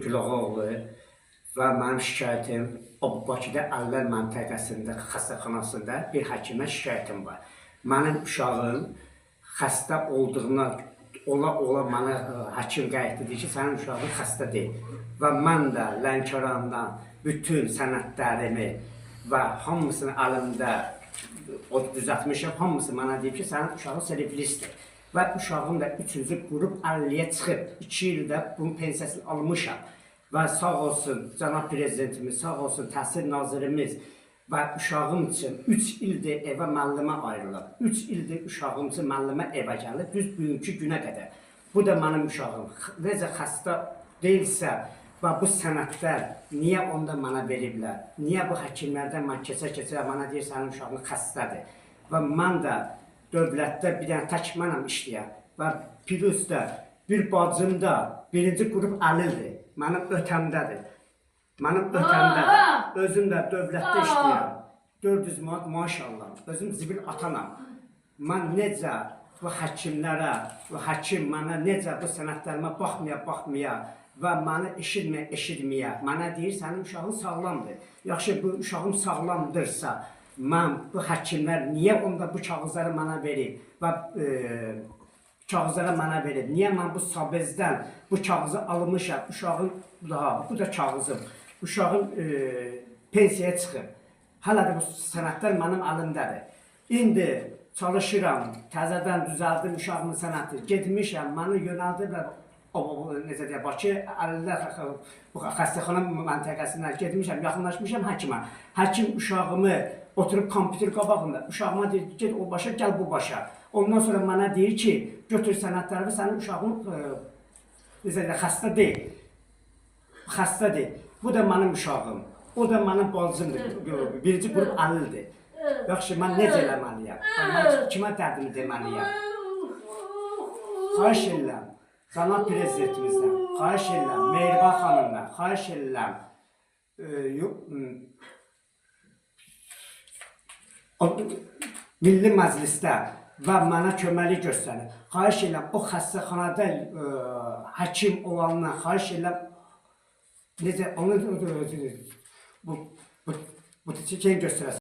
Güloğlu və mənim şikayətim Bakıda Əllər məntəqəsində xəstəxanasında bir həkimə şikayətim var. Mənim uşağım xəstə olduğuna ola mənə həkim qeyd edir ki, sənin uşağın xəstə deyil. Və mən də Lənkərandan bütün sənədlərimi və hamısını əlimdə düzəltmişəm, hamısı mənə deyib ki, sənin uşağın seliflisdir. Və uşağım da 3-cü qrup 50-yə çıxıb, 2 ildə bunun pensiyasını almışam. Və sağ olsun cənab prezidentimiz, sağ olsun təhsil nazirimiz və uşağım üçün 3 ildir evə müəllimə ayrılıb. 3 ildir uşağım üçün müəllimə evə gəlir, düz bugünkü günə qədər. Bu da mənim uşağım. Necə xəstə deyilsə və bu sənədlər niyə onda mənə veriblər? Niyə bu həkimlərdən mən keçə-keçə mənə deyir, sənin uşağın xəstədir? Və mən də dövlətdə bir dənə tək mənəm işləyən və plus da bir bacım da 1-ci qrup əlildir. Mənim ötəmdədir. Mənim ötəmdədir. Özüm də dövlətdə işləyəm. 400 manat maaş alıram. Özüm zibil atanam. Mən necə bu həkimlərə, bu həkim mənə necə bu sənədlərimə baxmaya və məni eşitməyə, mənə deyir, sənin uşağın sağlamdır. Yaxşı, bu uşağım sağlamdırsa, mən bu həkimlər niyə onda bu kağızları mənə verib və kağızlara mənə verib? Niyə mən bu sabezdən bu kağızı almışam? Uşağın bu da kağızım. Uşağın pensiyaya çıxıb. Hələ də bu sənədlər mənim əlimdədir. İndi çalışıram, təzədən düzəldim uşağımın sənədi. Getmişəm, məni yönəldiblər necə deyək, Bakı Əllər xəstəxana məntəqəsindən getmişəm, yaxınlaşmışam həkimə. Həkim uşağımı oturub kompüter qabağında, uşağıma deyir, get o başa, gəl bu başa. Ondan sonra mənə deyir ki, götür sənədlərimi, sənin uşağın xəstə deyil. Xəstə deyil. Bu da mənim uşağım. O da mənim bacımdır. 1-ci qrup əlildir. Yaxşı, mən necə eləməliyəm? Mən kimə dərdimi deməliyəm? Xahiş edirəm. Cənab prezidentimizdən, xahiş edirəm. Mehriban xanımdan, xahiş edirəm. Milli Məclisdə və mənə köməklik göstərir. Xahiş edirəm, o xəstəxanada həkim olandan xahiş edirəm, necə, onu bu çəkən göstərəsin.